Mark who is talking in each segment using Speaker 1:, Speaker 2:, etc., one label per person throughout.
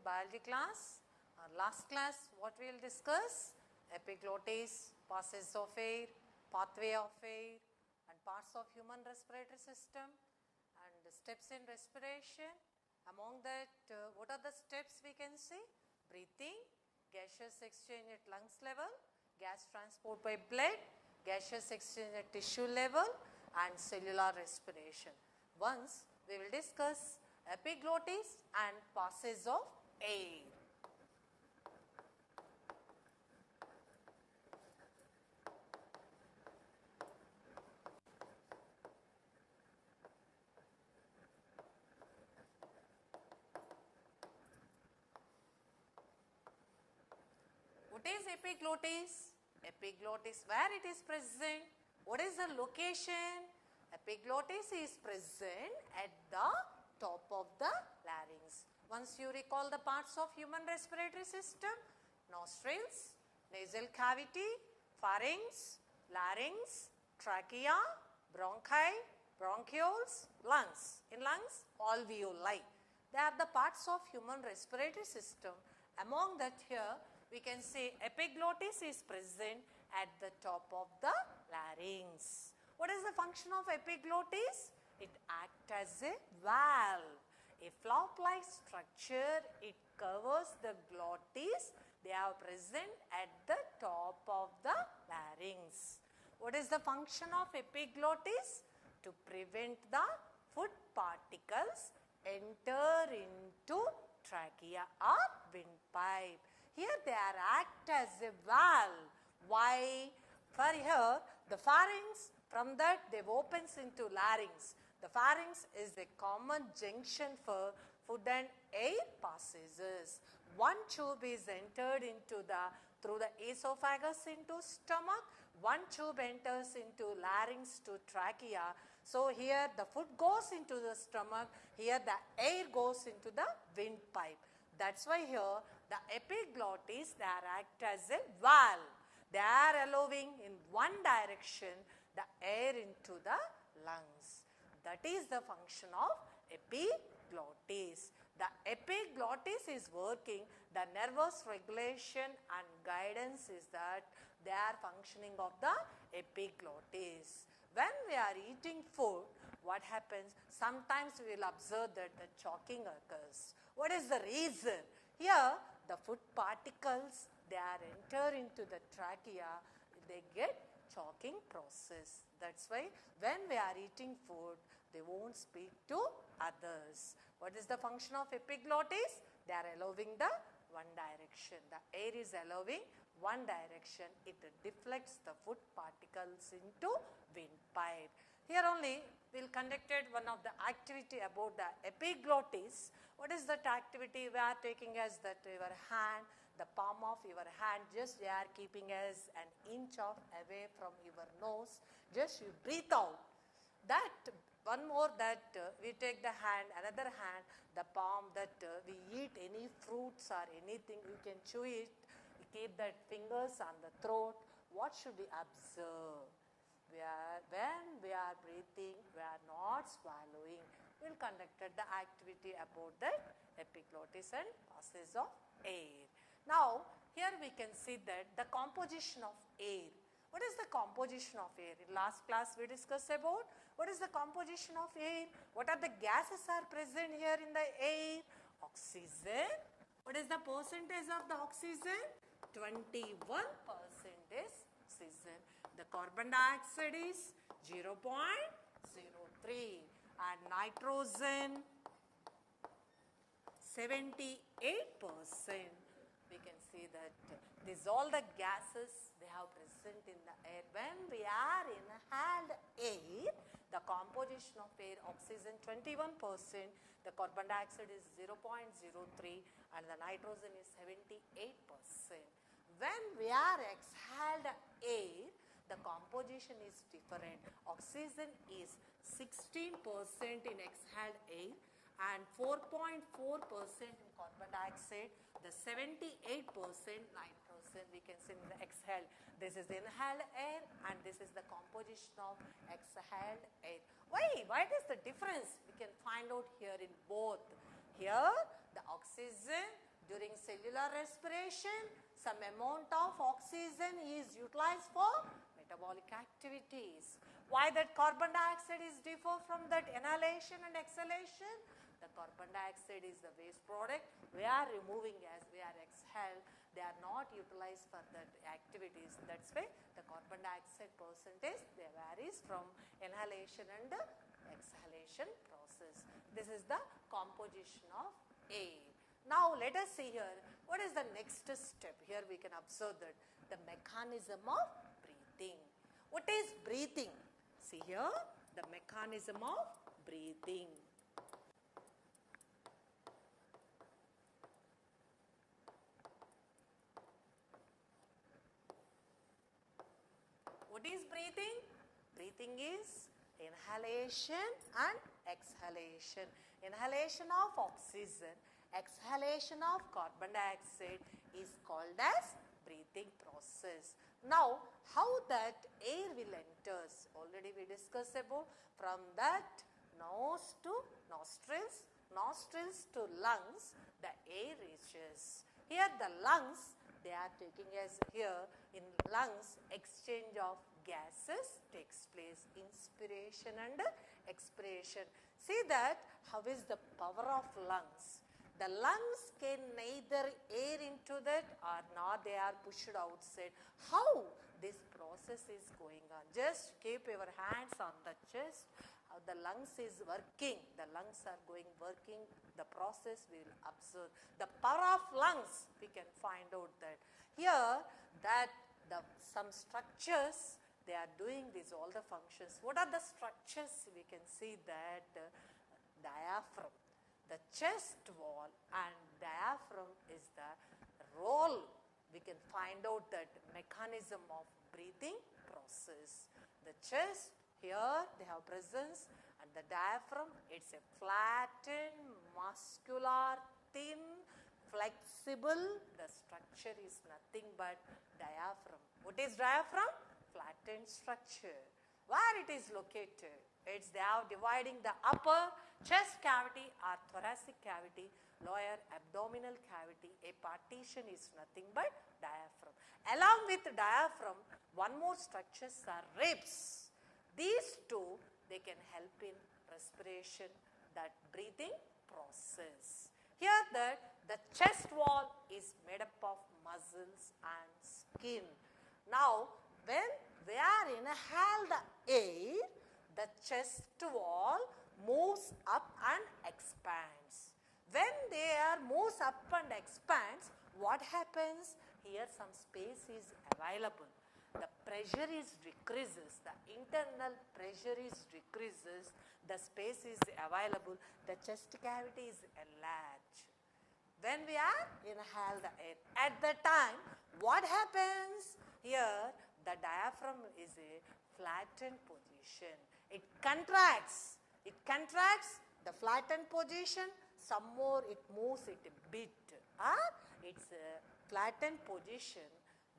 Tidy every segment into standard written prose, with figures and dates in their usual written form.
Speaker 1: biology class. Last class what we will discuss? Epiglottis, passages of air, pathway of air and parts of human respiratory system and steps in respiration. Among that what are the steps we can see? Breathing, gaseous exchange at lungs level, gas transport by blood, gaseous exchange at tissue level and cellular respiration. Once we will discuss epiglottis and passage of air. What is epiglottis? Epiglottis, where it is present? What is the location? Epiglottis is present at the top of the larynx. Once you recall the parts of human respiratory system, nostrils, nasal cavity, pharynx, larynx, trachea, bronchi, bronchioles, lungs. In lungs, alveoli. They are the parts of human respiratory system. Among that here, we can say epiglottis is present at the top of the larynx. What is the function of epiglottis? It acts as a valve. A flap-like structure, it covers the glottis. They are present at the top of the larynx. What is the function of epiglottis? To prevent the food particles enter into trachea or windpipe. Here they are act as a valve. Why? For here the pharynx, from that they opens into larynx. The pharynx is a common junction for food and air passages. One tube is entered into through the esophagus into stomach. One tube enters into larynx to trachea. So here the food goes into the stomach. Here the air goes into the windpipe. That's why here the epiglottis, they are act as a valve. They are allowing in one direction the air into the lungs. That is the function of epiglottis. The epiglottis is working, the nervous regulation and guidance is that they are functioning of the epiglottis. When we are eating food, what happens? Sometimes we will observe that the choking occurs. What is the reason? Here the food particles, they are enter into the trachea, they get choking process. That's why when we are eating food, they won't speak to others. What is the function of epiglottis? They are allowing the one direction. The air is allowing one direction. It deflects the food particles into windpipe. Here only we will conducted one of the activity about the epiglottis. What is that activity? We are taking as that your hand, the palm of your hand, just you are keeping as an inch of away from your nose. Just you breathe out. That one more that we take the hand, another hand, the palm that we eat any fruits or anything, we can chew it. We keep that fingers on the throat. What should we observe? When we are breathing, we are not swallowing. We will conduct the activity about the epiglottis and passage of air. Now, here we can see that the composition of air. What is the composition of air? In last class we discussed about what is the composition of air. What are the gases are present here in the air? Oxygen. What is the percentage of the oxygen? 21% is oxygen. The carbon dioxide is 0.03 and nitrogen 78%. We can see that these all the gases they have present in the air. When we are inhaled air, the composition of air, oxygen 21%, the carbon dioxide is 0.03 and the nitrogen is 78%. When we are exhaled air, the composition is different. Oxygen is 16% in exhaled air and 4.4% in carbon dioxide. The 78% nitrogen we can see in the exhaled. This is inhaled air and this is the composition of exhaled air. Why? What is the difference? We can find out here in both. Here the oxygen During cellular respiration, some amount of oxygen is utilized for metabolic activities. Why that carbon dioxide is differ from that inhalation and exhalation? The carbon dioxide is the waste product. We are removing as we are exhale. They are not utilized for that activities. That's why the carbon dioxide percentage they varies from inhalation and exhalation process. This is the composition of air. Now let us see here what is the next step. Here we can observe that the mechanism of breathing. What is breathing? See here the mechanism of breathing. What is breathing? Breathing is inhalation and exhalation. Inhalation of oxygen, exhalation of carbon dioxide is called as breathing process. Now, how that air will enters? Already we discussed about from that nose to nostrils, nostrils to lungs, the air reaches. Here the lungs, they are taking as here in lungs exchange of gases takes place, inspiration and expiration. See that how is the power of lungs. The lungs can neither air into that or not, they are pushed outside. How this process is going on? Just keep your hands on the chest. How the lungs is working. The lungs are going working. The process we will observe. The power of lungs we can find out that. Here that some structures they are doing these all the functions. What are the structures? We can see that diaphragm. The chest wall and diaphragm is the role. We can find out that mechanism of breathing process. The chest here they have presence and the diaphragm it's a flattened, muscular, thin, flexible. The structure is nothing but diaphragm. What is diaphragm? Flattened structure. Where it is located? It's they are dividing the upper chest cavity or thoracic cavity, lower abdominal cavity. A partition is nothing but diaphragm. Along with the diaphragm, one more structures are ribs. These two, they can help in respiration, that breathing process. Here the chest wall is made up of muscles and skin. Now, when we are inhale the air, the chest wall moves up and expands. When the air moves up and expands, what happens? Here some space is available. The pressure is decreases. The internal pressure is decreases. The space is available. The chest cavity is enlarged. When we are inhale the air, at the time, what happens? Here, the diaphragm is a flattened position. It contracts. It contracts the flattened position. Some more it moves it a bit. It's a flattened position.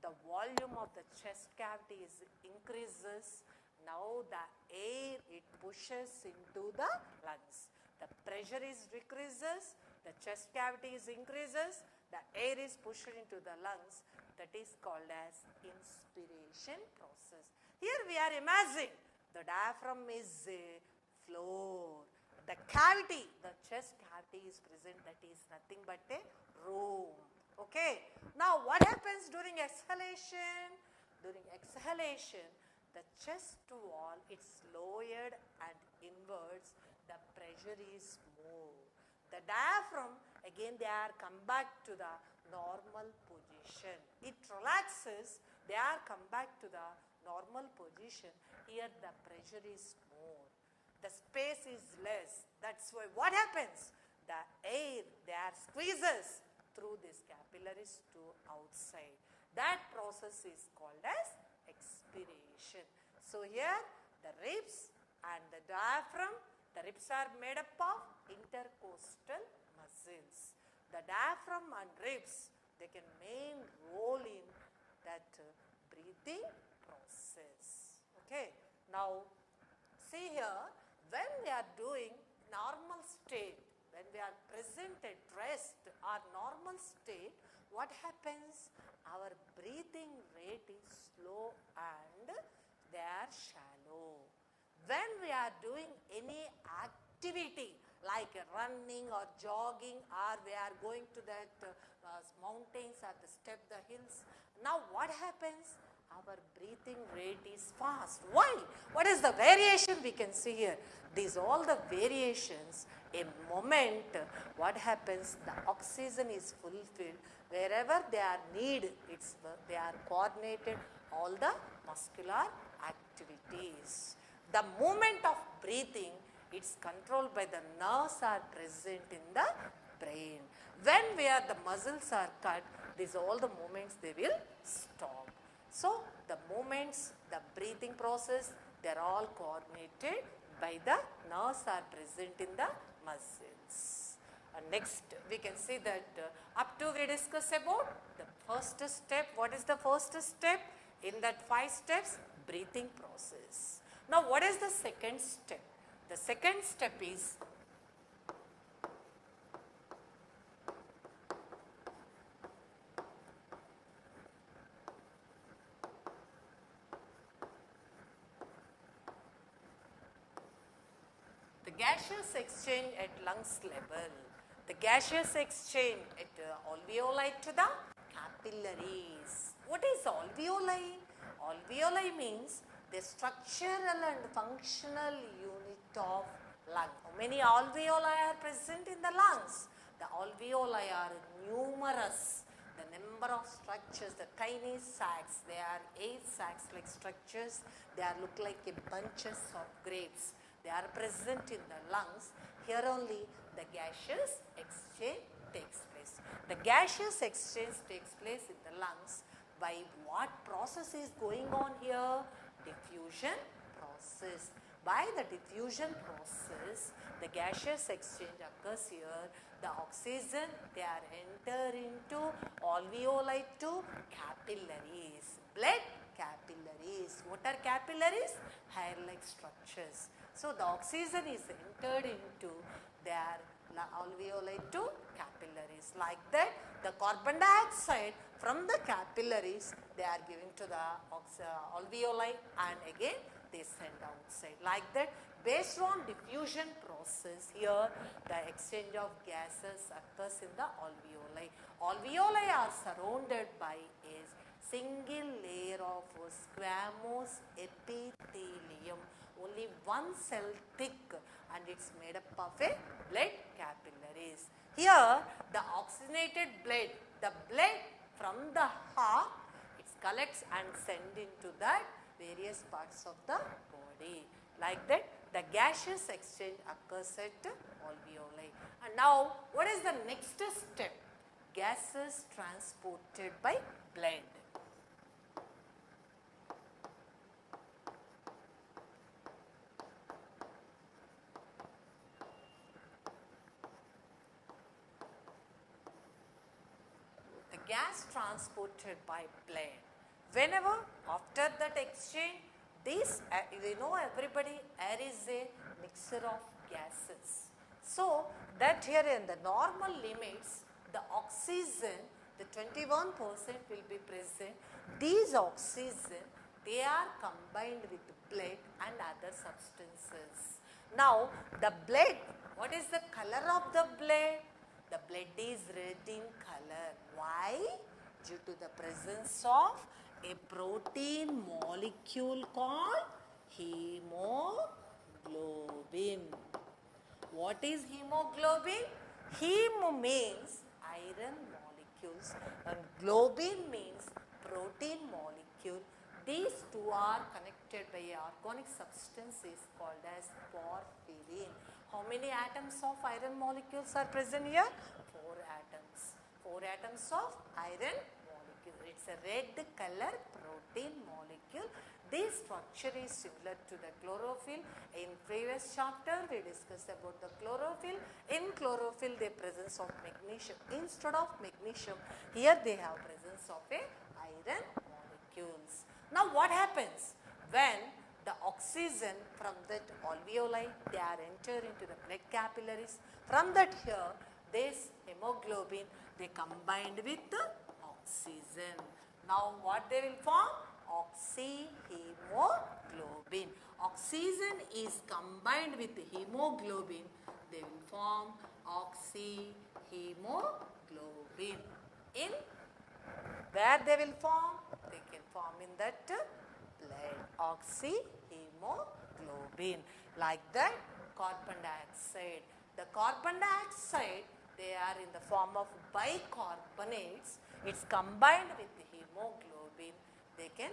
Speaker 1: The volume of the chest cavity is increases. Now the air it pushes into the lungs. The pressure is decreases. The chest cavity is increases. The air is pushed into the lungs. That is called as inspiration process. Here we are imagining the diaphragm is a floor. The cavity, the chest cavity is present, that is nothing but a room. Okay. Now what happens during exhalation? During exhalation, the chest wall is lowered and inwards. The pressure is moved. The diaphragm, again they are come back to the normal position. It relaxes, they are come back to the normal position. Here the pressure is more. The space is less. That's why what happens? The air, they are squeezes through these capillaries to outside. That process is called as expiration. So here the ribs and the diaphragm, the ribs are made up of intercostal muscles. The diaphragm and ribs, they can main role in that breathing process. Okay. Now see here, when we are doing normal state, when we are present at rest, our normal state, what happens? Our breathing rate is slow and they are shallow. When we are doing any activity like running or jogging, or we are going to that mountains or the step the hills, now what happens? Our breathing rate is fast. Why? What is the variation we can see here? These all the variations. A moment, what happens? The oxygen is fulfilled. Wherever they are needed, they are coordinated, all the muscular activities. The movement of breathing, it's controlled by the nerves are present in the brain. When where the muscles are cut, these all the movements they will stop. So the movements, the breathing process, they are all coordinated by the nerves are present in the muscles. Next we can see that up to we discuss about the first step. What is the first step? In that 5 steps, breathing process. Now what is the second step? The second step is the gaseous exchange at lungs level. The gaseous exchange at alveoli to the capillaries. What is alveoli? Alveoli means the structural and functional unit of lung. How many alveoli are present in the lungs? The alveoli are numerous. The number of structures, the tiny sacs, they are 8 sacs-like structures. They are look like a bunches of grapes. They are present in the lungs. Here only the gaseous exchange takes place. The gaseous exchange takes place in the lungs by what process is going on here? Diffusion process. By the diffusion process, the gaseous exchange occurs here. The oxygen, they are enter into alveoli to capillaries. Blood capillaries. What are capillaries? Hair-like structures. So the oxygen is entered into their alveoli to capillaries. Like that, the carbon dioxide from the capillaries, they are given to the alveoli and again they send outside. Like that, based on diffusion process, here the exchange of gases occurs in the alveoli. Alveoli are surrounded by a single layer of squamous epithelium, only one cell thick, and it's made up of a blood capillaries. Here the oxygenated blood, the blood from the heart, it collects and sent into the various parts of the body. Like that, the gaseous exchange occurs at alveoli. And now what is the next step? Gases transported by blood. Gas transported by blood. Whenever after that exchange, this we know everybody air is a mixture of gases. So that here in the normal limits, the oxygen, the 21% will be present. These oxygen, they are combined with blood and other substances. Now the blood, what is the color of the blood? The blood is red in color. Why? Due to the presence of a protein molecule called hemoglobin. What is hemoglobin? Hemo means iron molecules and globin means protein molecule. These two are connected by an organic substance is called as porphyrin. How many atoms of iron molecules are present here? 4 atoms. 4 atoms of iron molecule. It's a red color protein molecule. This structure is similar to the chlorophyll. In previous chapter, we discussed about the chlorophyll. In chlorophyll, the presence of magnesium. Instead of magnesium, here they have presence of a iron molecules. Now, what happens when the oxygen from that alveoli, they are entered into the blood capillaries. From that here, this hemoglobin, they combined with the oxygen. Now what they will form? Oxyhemoglobin. Oxygen is combined with hemoglobin, they will form oxyhemoglobin. In where they will form? They can form in that blood, oxyhemoglobin. Like that, carbon dioxide. The carbon dioxide, they are in the form of bicarbonates. It's combined with the hemoglobin. They can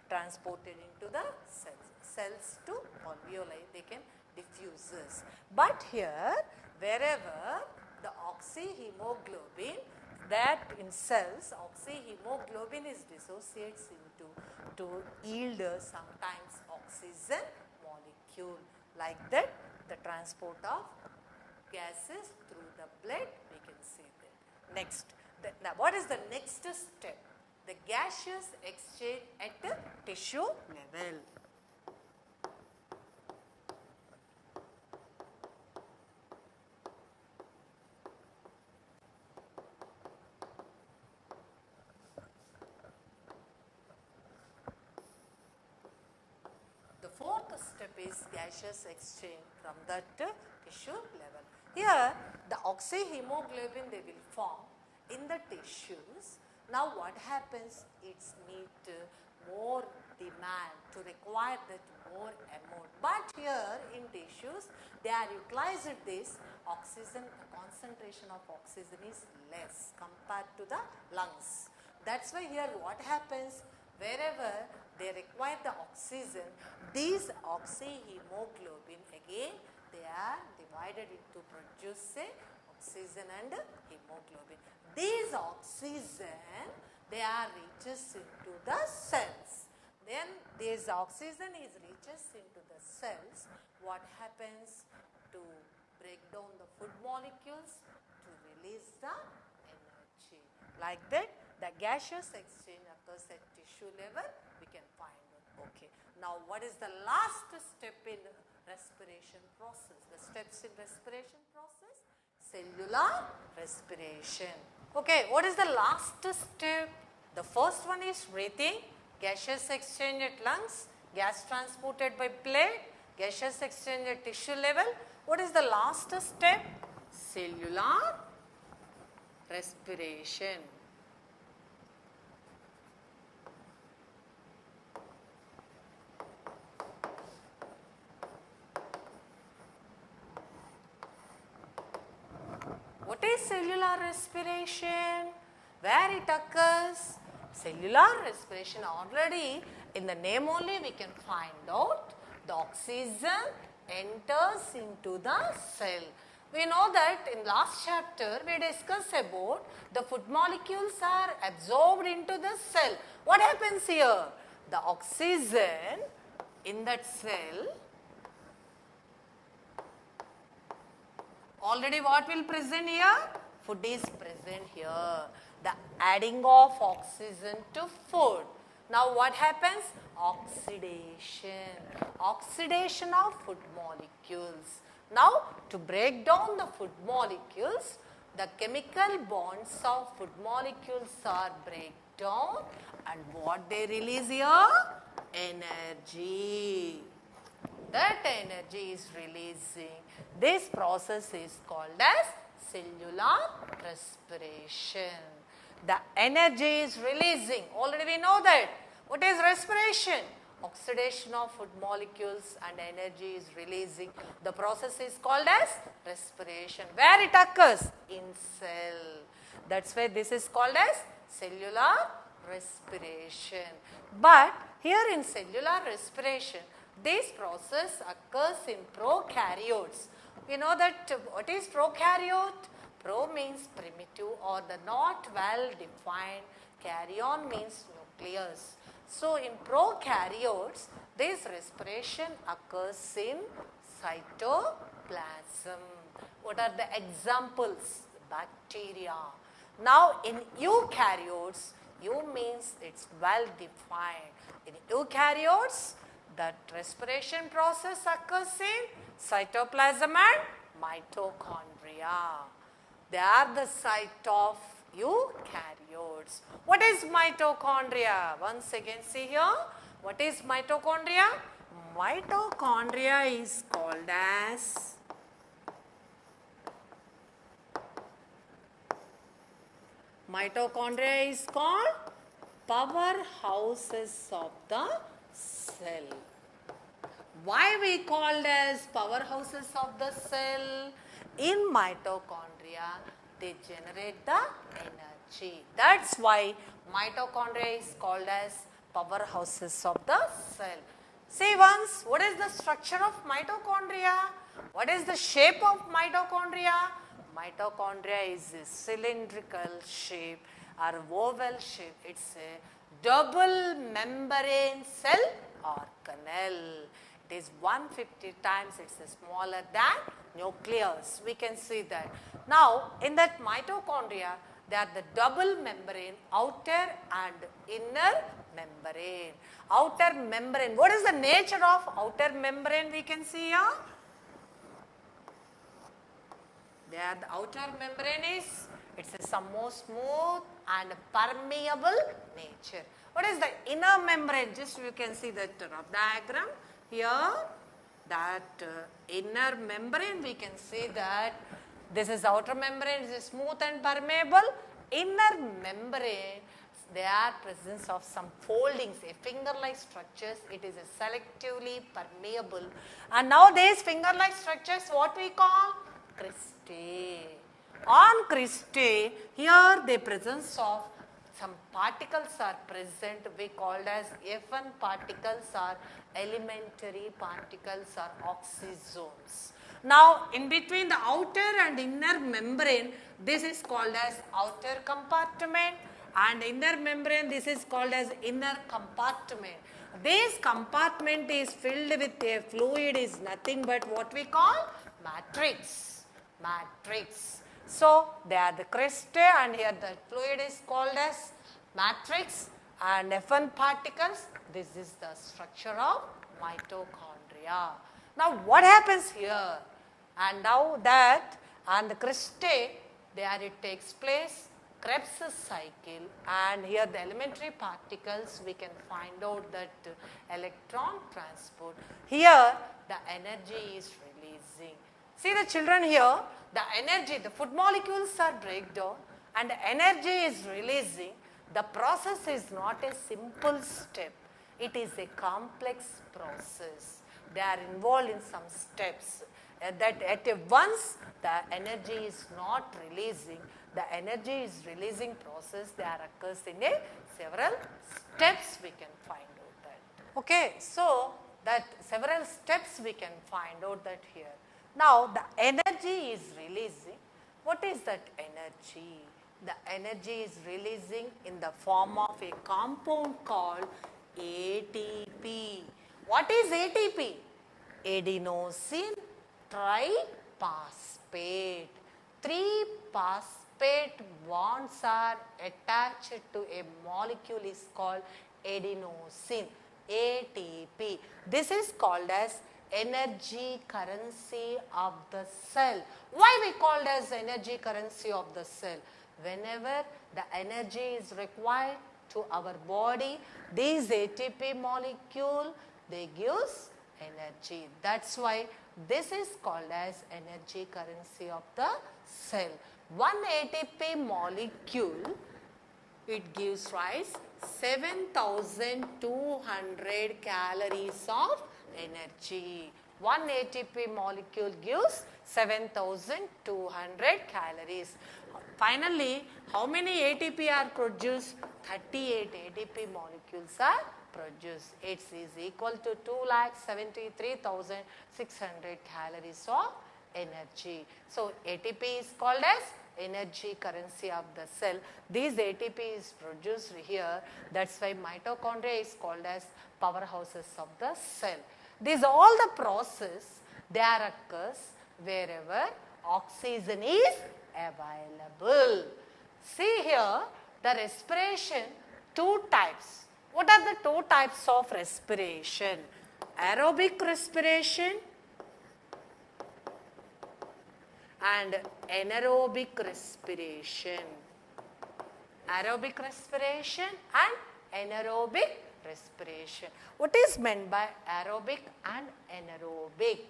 Speaker 1: transport it into the cells to alveoli. They can diffuse this. But here, wherever the oxyhemoglobin, that in cells, oxyhemoglobin is dissociates into to yield sometimes oxygen molecule. Like that, the transport of gases through the blood, we can see that. Next, now what is the next step? The gaseous exchange at the tissue level. The fourth step is gaseous exchange from that tissue level. Here, the oxyhemoglobin, they will form in the tissues. Now what happens? It's need more demand to require that more amount. But here in tissues, they are utilized this oxygen, the concentration of oxygen is less compared to the lungs. That's why here what happens? Wherever they require the oxygen, these oxyhemoglobin again, they are divided into produce say oxygen and hemoglobin. These oxygen, they are reaches into the cells. Then this oxygen is reaches into the cells. What happens? To break down the food molecules to release the energy. Like that, the gaseous exchange occurs at tissue level, we can find out. Okay. Now what is the last step in respiration process? The steps in respiration process? Cellular respiration. Okay, what is the last step? The first one is breathing, gaseous exchange at lungs, gas transported by blood, gaseous exchange at tissue level. What is the last step? Cellular respiration. What is cellular respiration? Where it occurs? Cellular respiration, already in the name only we can find out. The oxygen enters into the cell. We know that in last chapter we discussed about the food molecules are absorbed into the cell. What happens here? The oxygen in that cell, already what will present here? Food is present here. The adding of oxygen to food. Now what happens? Oxidation. Oxidation of food molecules. Now to break down the food molecules, the chemical bonds of food molecules are break down, and what they release here? Energy. That energy is releasing. This process is called as cellular respiration. The energy is releasing. Already we know that. What is respiration? Oxidation of food molecules and energy is releasing. The process is called as respiration. Where it occurs? In cell. That's why this is called as cellular respiration. But here in cellular respiration, this process occurs in prokaryotes. We know that what is prokaryote? Pro means primitive or the not well defined. Karyon means nucleus. So in prokaryotes, this respiration occurs in cytoplasm. What are the examples? Bacteria. Now in eukaryotes, U means it's well defined. In eukaryotes, That respiration process occurs in cytoplasm and mitochondria. They are the site of eukaryotes. What is mitochondria? Once again see here. What is mitochondria? Mitochondria is called as powerhouses of the cell. Why we called as powerhouses of the cell? In mitochondria, they generate the energy. That's why mitochondria is called as powerhouses of the cell. See once, what is the structure of mitochondria? What is the shape of mitochondria? Mitochondria is a cylindrical shape or oval shape. It's a double membrane cell organelle. It is 150 times it's smaller than nucleus. We can see that. Now, in that mitochondria, they are the double membrane, outer and inner membrane. Outer membrane. What is the nature of outer membrane? We can see here. There the outer membrane is, it's a some more smooth and permeable nature. What is the inner membrane? Just you can see that rough diagram here. That inner membrane, we can see that this is outer membrane, it is smooth and permeable. Inner membrane, there are presence of some foldings, a finger-like structures. It is a selectively permeable. And now these finger-like structures, what we call cristae. On cristae, here the presence of some particles are present. We called as F1 particles or elementary particles or oxysomes. Now, in between the outer and inner membrane, this is called as outer compartment, and inner membrane, this is called as inner compartment. This compartment is filled with a fluid, is nothing but what we call matrix. Matrix. So, they are the cristae, and here the fluid is called as matrix, and F1 particles. This is the structure of mitochondria. Now, what happens here? And now that and the cristae, there it takes place Krebs cycle, and here the elementary particles, we can find out that electron transport. Here the energy is releasing. See the children here, the energy, the food molecules are breakdown and energy is releasing. The process is not a simple step. It is a complex process. They are involved in some steps. That at once the energy is not releasing. The energy is releasing process, there occurs in a several steps we can find out that. Okay, so that several steps we can find out that here. Now the energy is releasing. What is that energy? The energy is releasing in the form of a compound called ATP. What is ATP? Adenosine triphosphate. 3 phosphate bonds are attached to a molecule is called adenosine, ATP. This is called as energy currency of the cell. Why we called as energy currency of the cell? Whenever the energy is required to our body, these ATP molecule, they gives energy. That's why this is called as energy currency of the cell. One ATP molecule, it gives rise 7,200 calories of energy. One ATP molecule gives 7,200 calories. Finally, how many ATP are produced? 38 ATP molecules are produced. It is equal to 2,73,600 calories of energy. So, ATP is called as energy currency of the cell. This ATP is produced here. That's why mitochondria is called as powerhouses of the cell. These all the process, there occurs wherever oxygen is available. See here, the respiration, 2 types. What are the 2 types of respiration? aerobic respiration and anaerobic respiration. Aerobic respiration and anaerobic respiration. What is meant by aerobic and anaerobic?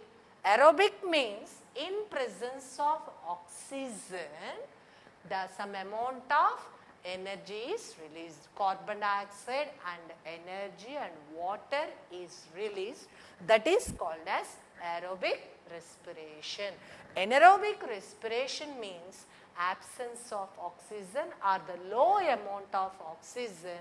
Speaker 1: Aerobic means in presence of oxygen, some amount of energy is released. Carbon dioxide and energy and water is released. That is called as aerobic respiration. Anaerobic respiration means absence of oxygen or the low amount of oxygen,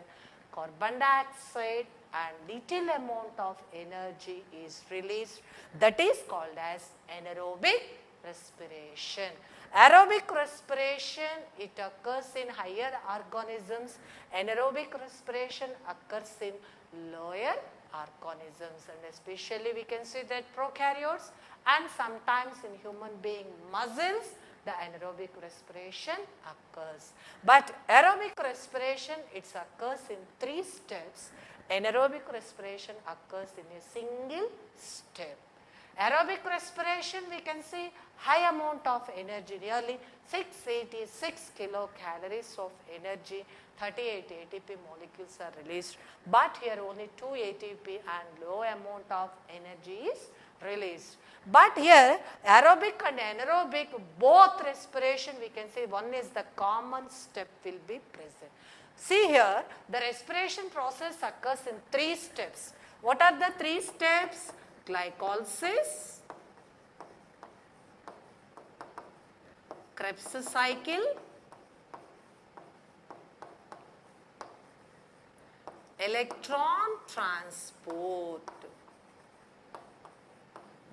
Speaker 1: carbon dioxide and little amount of energy is released. That is called as anaerobic respiration. Aerobic respiration, it occurs in higher organisms. Anaerobic respiration occurs in lower organisms, and especially we can see that prokaryotes and sometimes in human being muscles, the anaerobic respiration occurs. But aerobic respiration, it occurs in 3 steps. Anaerobic respiration occurs in a single step. Aerobic respiration, we can see high amount of energy, nearly 686 kilocalories of energy, 38 ATP molecules are released, but here only 2 ATP and low amount of energy is released. But here aerobic and anaerobic, both respiration, we can say one is the common step will be present. See here, the respiration process occurs in 3 steps. What are the 3 steps? Glycolysis, Krebs cycle, electron transport.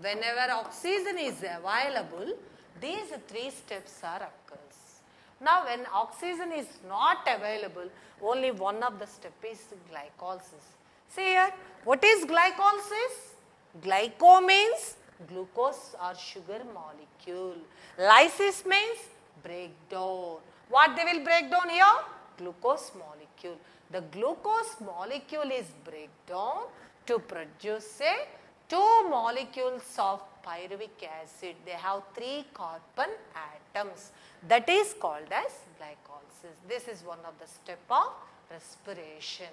Speaker 1: Whenever oxygen is available, these 3 steps are occurs. Now when oxygen is not available, only one of the steps is glycolysis. See here, what is glycolysis? Glyco means glucose or sugar molecule. Lysis means breakdown. What they will break down here? Glucose molecule. The glucose molecule is breakdown to produce 2 molecules of pyruvic acid. They have 3 carbon atoms. That is called as glycolysis. This is one of the steps of respiration.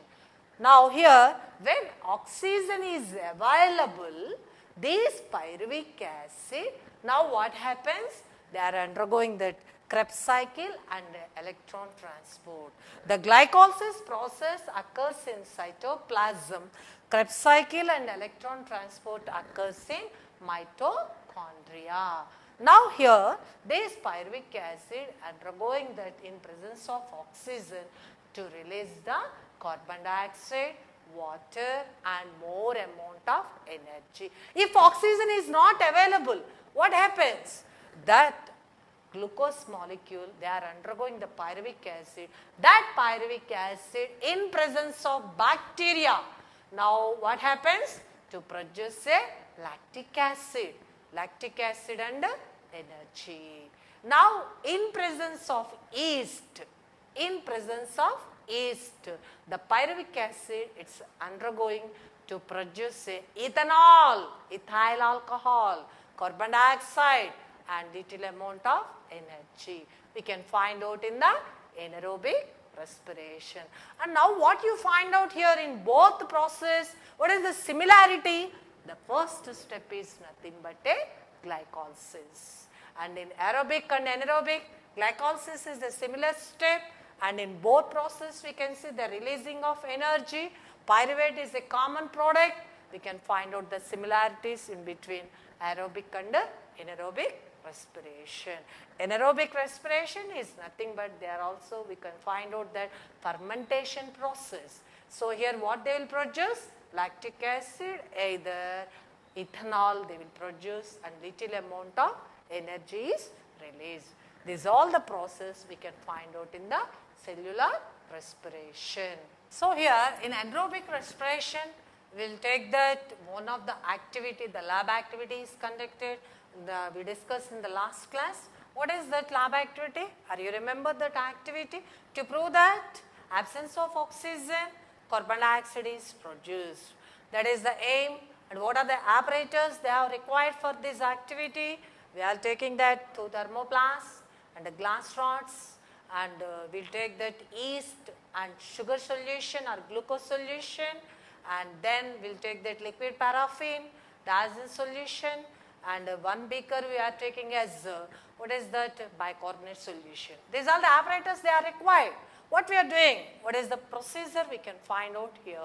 Speaker 1: Now here, when oxygen is available, these pyruvic acid, now what happens? They are undergoing that Krebs cycle and electron transport. The glycolysis process occurs in cytoplasm. Krebs cycle and electron transport occurs in mitochondria. Now here, this pyruvic acid undergoing that in presence of oxygen to release the carbon dioxide, water and more amount of energy. If oxygen is not available, what happens? That glucose molecule, they are undergoing the pyruvic acid. That pyruvic acid in presence of bacteria. Now what happens? To produce lactic acid and energy. Now in presence of yeast, the pyruvic acid, it's undergoing to produce ethanol, ethyl alcohol, carbon dioxide and little amount of energy. We can find out in the anaerobic respiration. And now what you find out here in both process, what is the similarity? The first step is nothing but a glycolysis. And in aerobic and anaerobic, glycolysis is the similar step. And in both processes, we can see the releasing of energy. Pyruvate is a common product. We can find out the similarities in between aerobic and anaerobic respiration. Anaerobic respiration is nothing but there also we can find out that fermentation process. So here what they will produce? Lactic acid, either ethanol they will produce and little amount of energy is released. This is all the process we can find out in the cellular respiration. So here in anaerobic respiration, we will take that one of the activity, the lab activity is conducted. We discussed in the last class. What is that lab activity? Are you remember that activity? To prove that absence of oxygen, carbon dioxide is produced. That is the aim And what are the apparatus they have required for this activity? We are taking that to thermoplast and the glass rods, and we will take that yeast and sugar solution or glucose solution, and then we will take that liquid paraffin, diazine solution, and one beaker we are taking as what is that, bicarbonate solution. These are the apparatus they are required. What we are doing, what is the procedure, we can find out here.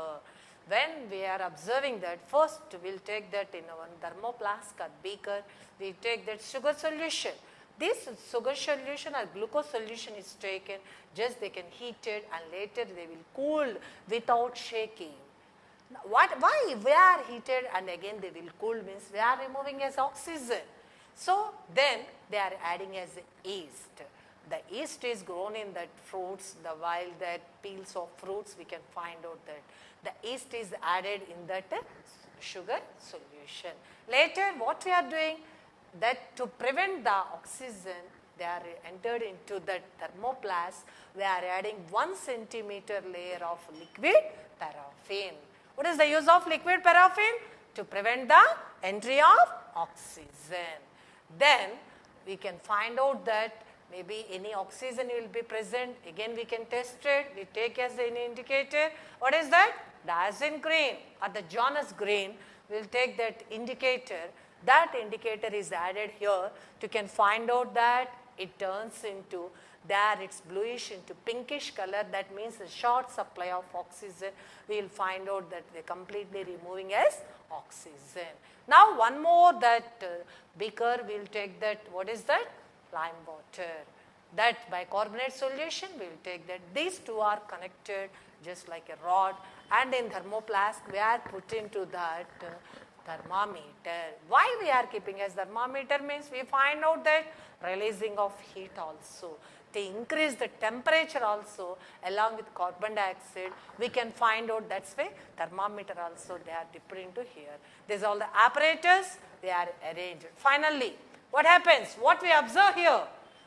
Speaker 1: When we are observing that, first we will take that in our thermoplast or beaker, we take that sugar solution. This sugar solution or glucose solution is taken, just they can heat it and later they will cool without shaking. Why we are heated and again they will cool means we are removing as oxygen. So then they are adding as yeast. The yeast is grown in that fruits, the while that peels of fruits we can find out that the yeast is added in that sugar solution. Later what we are doing, that to prevent the oxygen, they are entered into the thermoplast, we are adding 1 centimeter layer of liquid paraffin. What is the use of liquid paraffin? To prevent the entry of oxygen. Then we can find out that maybe any oxygen will be present, again we can test it, we take as an indicator. What is that? Diazine green or the Jonas green, we will take that indicator. That indicator is added here to can find out that it turns into, there it's bluish into pinkish color, that means a short supply of oxygen. We will find out that they are completely removing as oxygen. Now one more that beaker, we will take that, what is that? Lime water. That bicarbonate solution, we will take that. These two are connected just like a rod, and in thermoplast we are put into that thermometer. Why we are keeping as thermometer means we find out that releasing of heat also. To increase the temperature also along with carbon dioxide, we can find out, that's why thermometer also they are dipped into here. These are all the apparatus, they are arranged. Finally, what happens? What we observe here?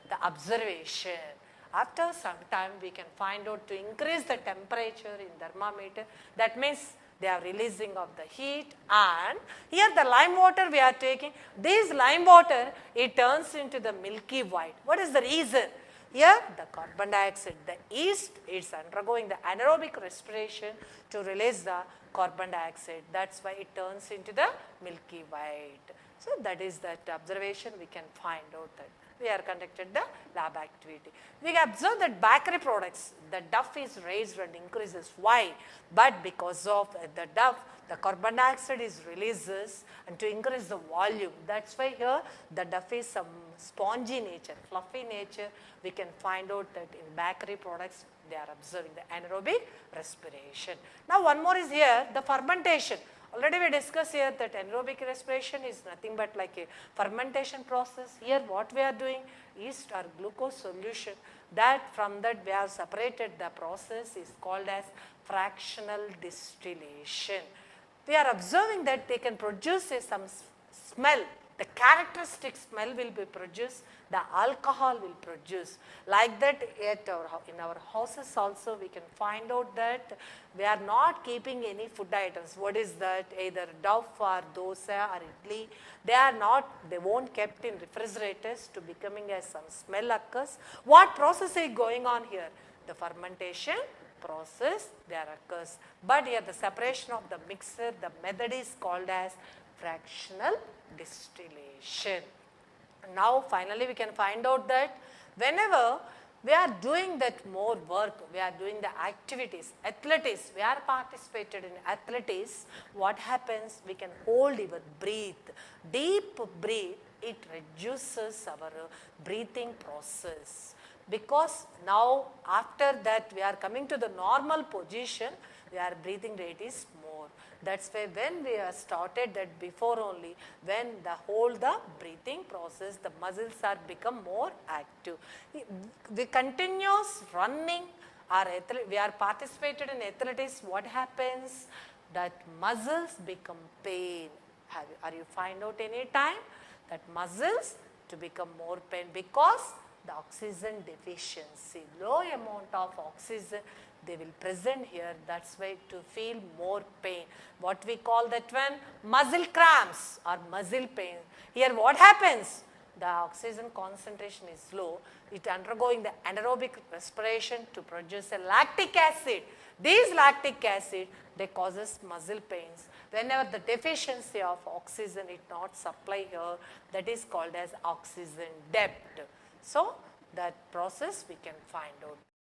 Speaker 1: The observation. After some time we can find out to increase the temperature in thermometer, that means they are releasing of the heat, and here the lime water we are taking, this lime water it turns into the milky white. What is the reason? Here the carbon dioxide, the yeast is undergoing the anaerobic respiration to release the carbon dioxide, that is why it turns into the milky white. So that is that observation we can find out that. We are conducted the lab activity. We observe that bakery products, the duff is raised and increases. Why? But because of the duff, the carbon dioxide is releases and to increase the volume. That's why here the duff is some spongy nature, fluffy nature. We can find out that in bakery products they are observing the anaerobic respiration. Now one more is here, the fermentation. Already we discussed here that anaerobic respiration is nothing but like a fermentation process. Here what we are doing, yeast or glucose solution, that from that we have separated the process is called as fractional distillation. We are observing that they can produce some smell, the characteristic smell will be produced, the alcohol will produce. Like that in our houses also we can find out that we are not keeping any food items. What is that? Either duff or dosa or idli. They won't kept in refrigerators to becoming as some smell occurs. What process is going on here? The fermentation process there occurs. But here the separation of the mixer, the method is called as fractional distillation. Now finally we can find out that whenever we are doing that more work, we are doing the activities, athletics, we are participated in athletics, what happens? We can hold your breath, deep breath, it reduces our breathing process. Because now after that we are coming to the normal position, our breathing rate is more. That's why when we have started that before only, when the whole the breathing process, the muscles are become more active. We continuous running, we are participated in athletics, what happens? That muscles become pain. Are you find out any time? That muscles to become more pain because the oxygen deficiency. Low amount of oxygen they will present here, that's why to feel more pain. What we call that one? Muscle cramps or muscle pain. Here what happens? The oxygen concentration is low. It undergoing the anaerobic respiration to produce a lactic acid. These lactic acid, they causes muscle pains. Whenever the deficiency of oxygen is not supply here, that is called as oxygen debt. So, that process we can find out.